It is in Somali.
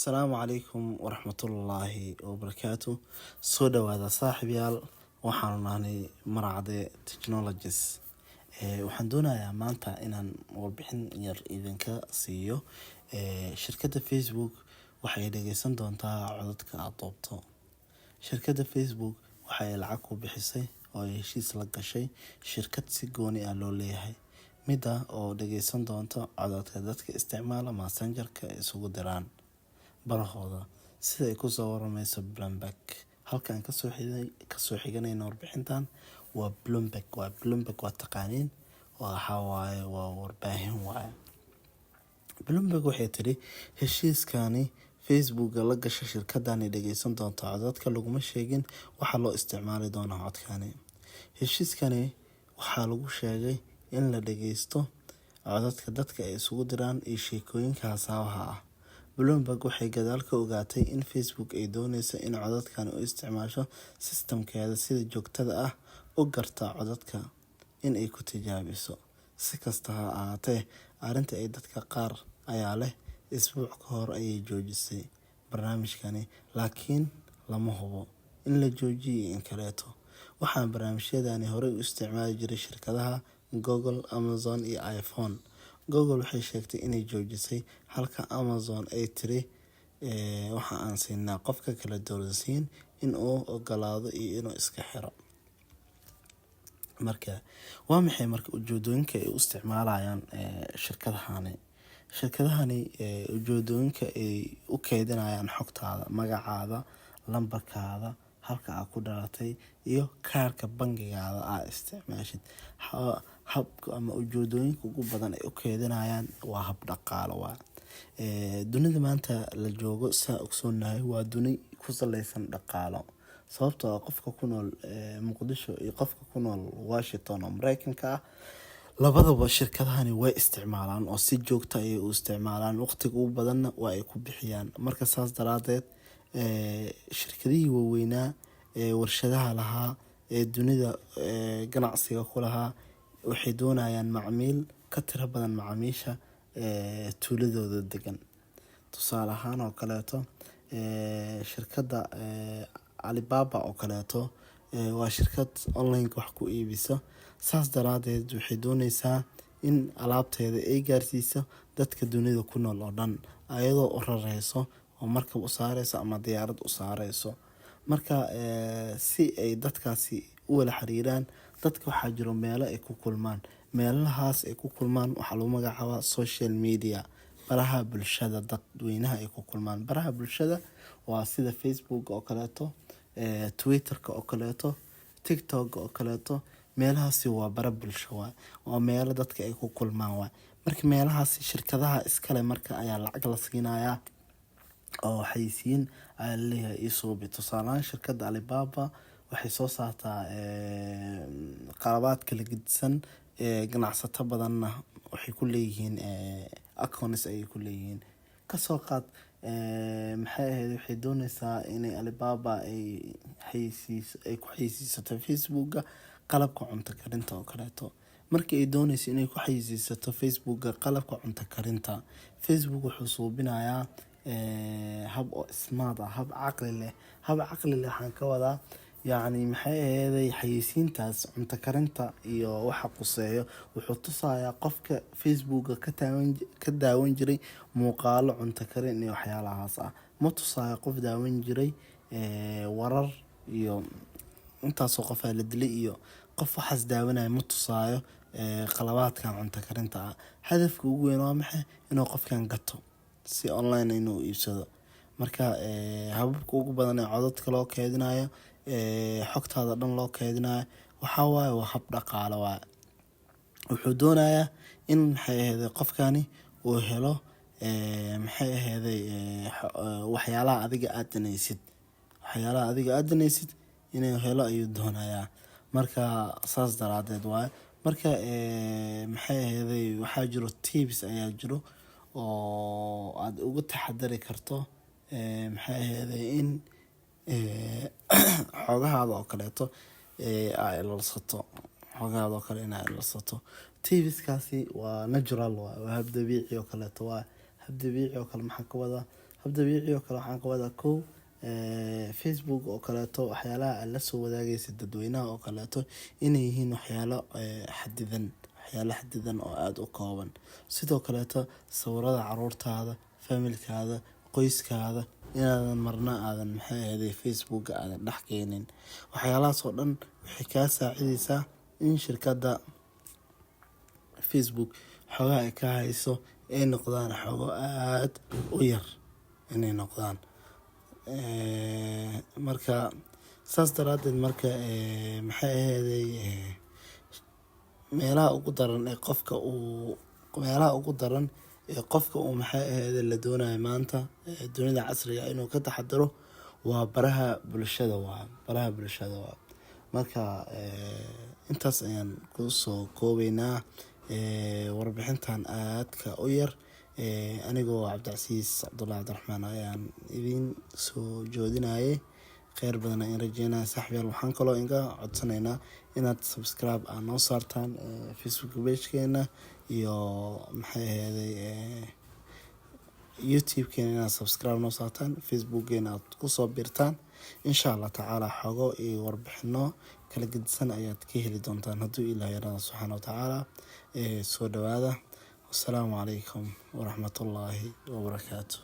السلام عليكم ورحمة الله وبركاته. سودا وهذا صاحب يال وحناني مرعدة تكنولوجيس. waxaan doonayaa maanta inaan warbixin yar idinka siiyo. Shirkadda Facebook waxay dhageysan doontaa codadka aad doobto. Shirkadda Facebook waxay lacag ku bixisay oo ay heshiis la gashay shirkad si gooni ah loo leeyahay, mida oo dhageysan doonta codadka dadka isticmaala Messenger-ka isugu diraan barahooda sida ay ku soo waramayso Bloomberg. Halkaan kasoo xiganayna warbixintan waa Bloomberg waa taqaaniin waa warbaahin waaye. Bloomberg waxay tiri heshiiskani Facebook la gashay shirkadani dhageysan doonta codadka laguma sheegin waxa loo isticmaali doona codkani. Heshiiskani waxaa lagu sheegay in la dhageysto codadka dadka ay isugu diraan iyo sheekooyinka haasawaha ah. Bloomberg waxay gadaal ka ogaatay in Facebook ay doonayso in codadkan u isticmaasho systemkeeda sida joogtada ah u garta codadka in ay ku tijaabiso. Si kasta ha ahaatee, arrinta ay dadka qaar ayaa leh isbuuc ka hor ayay joojisay barnaamijkani, laakiin lama hubo in la joojiyay in kaleeto. Waxaan barnaamijyadani horey u isticmaali jiray shirkadaha Google, Amazon iyo iPhone. Google waxay sheegtay inay joojisay halka Amazon ay tiri waxa aan siinaa qofka kala doorasiin in uu ogolaado iyo inuu iska xiro. Marka waa maxay ujeedooyinka ay u isticmaalayaan shirkadahani ujeedooyinka ay u keydinayaan xogtaada, magacaada, lambarkaada, halka aad ku dhalatay iyo kaarka bangigaada aad isticmaashid. Habka ama ujeedooyinka ugu badan ay u keydinayaan waa hab dhaqaale waa. Dunida maanta la joogo saa ogsoonahay waa duni ku saleysan dhaqaalo. Sababtoo ah qofka ku nool Muqdisho iyo qofka ku nool Washington oo Mareykanka ah labadaba shirkadahani way isticmaalaan oo si joogto ah ay u isticmaalaan, waqtiga ugu badanna waa ay ku bixiyaan. Marka saas daraadeed shirkadihii waaweynaa warshadaha lahaa dunida ganacsiga ku lahaa waxay doonayaan macmiil ka tiro badan macaamiisha tuuladooda degan. Tusaale ahaan oo kaleeto shirkadda Alibaba oo kaleeto waa shirkad online wax ku iibisa. Saas daraadeed waxay doonaysaa in alaabteeda ay gaarsiiso dadka dunida ku nool oo dhan ayadoo u rareyso oo markab u saareyso ama diyaarad u saareyso. Marka si ay dadkaasi u wada xiriiraan, dadka waxaa jiro meelo ay ku kulmaan. Meelahaas ay ku kulmaan waxaa lagu magacaabaa social media, baraha bulshada dadweynaha ay ku kulmaan. Baraha bulshada waa sida Facebook oo kaleeto, Twitter-ka oo kaleeto, TikTok oo kaleeto. Meelahaasi waa bara bulsho waa meelo dadka ay ku kulmaan waa. Marka meelahaasi shirkadaha iskale marka ayaa lacag la siinayaa oo xayisiin ay leeyahay isubi. Tusaale shirkadda Alibaba waxay soo saartaa qalabaad kala gedisan ganacsato badanna waxay ku leeyihiin accounts ay ku leeyihiin. Ka soo qaad waxay doonaysaa inay Alibaba ay ku xayisiisato Facebook-ga qalabka cunto karinta oo kaleeto. Markii ay doonayso inay ku xayisiisato Facebook-ga qalabka cunto karinta, Facebook wuxuu suubinayaa hab oo smart ah, hab caqli leh. Waxaan ka wadaa xayisiintaas cunto karinta iyo waxa quseeyo wuxuu tusayaa qofka Facebook-ga ka daawan jiray muuqaalo cunto karin iyo waxyaalahaas ah. Ma tusayo qof daawan jiray warar iyo intaasoo qof la dilay iyo qof waxaas daawanaya ma tusayo qalabaadkan cunto karinta ah. Hadafka ugu weyn waa maxay? Inuu qofkan gato si online inuu iibsado. Marka hababka ugu badan ee codadka loo keydinayo xogtaada dhan loo keydinayo waxa waaye waa hab dhaqaale waa. Wuxuu doonayaa in qofkani uu helo waxyaalaha adiga aad daneysid inuu helo ayuu doonayaa. Marka saas daraadeed waa. Marka waxaa jiro tips ayaa jiro oo aad ugu taxadari karto in xogahaada oo kaleeto ay ilaalsato. Tipskaasi waa natural waa hab dabiici oo kaleeto waa. Hab dabiici oo kale maxaa ka wada hab dabiici oo kale waxaan ka wadaa kow Facebook oo kaleeto waxyaalaha aad la soo wadaagaysa dadweynaha oo kaleeto inay yihiin waxyaalo xadidan oo aada u kooban. Sidoo kaleeto sawirada caruurtaada, familkaada, qoyskaada inaadan marna aadan Facebook aadan dhex keenin. Waxyaalahaas oo dhan waxay kaa saacidaysaa in shirkadda Facebook xogaha ay ka hayso ay noqdaan xogo aad u yar inay noqdaan. Marka saas daraadeed marka meelaha ugu daran ee qofka uu la doonayo maanta dunida casriga inuu ka taxadaro waa baraha bulshada marka intaas ayaan kusoo koobaynaa warbixintan aadka u yar. Anigoo Cabdicasiis Cabdullaahi Cabdiraxmaan ayaan idin soo joodinayay. Kheyr badan ayaan rajeynaya saaxiibayaal. Waxaan kaloo inga codsanaynaa inaad subscribe noo saartaan Facebook pagekeena iyo YouTube-keena inaad subscribe noo saartaan, Facebook-keena aad kusoo biirtaan. Insha Allah tacaala xogo iyo warbixino kala gedisan ayaad ka heli doontaan hadduu Ilaahay yaraado subxaana wa tacaala. Soo dhawaada. Assalaamu calaykum waraxmatullaahi wabarakaatu.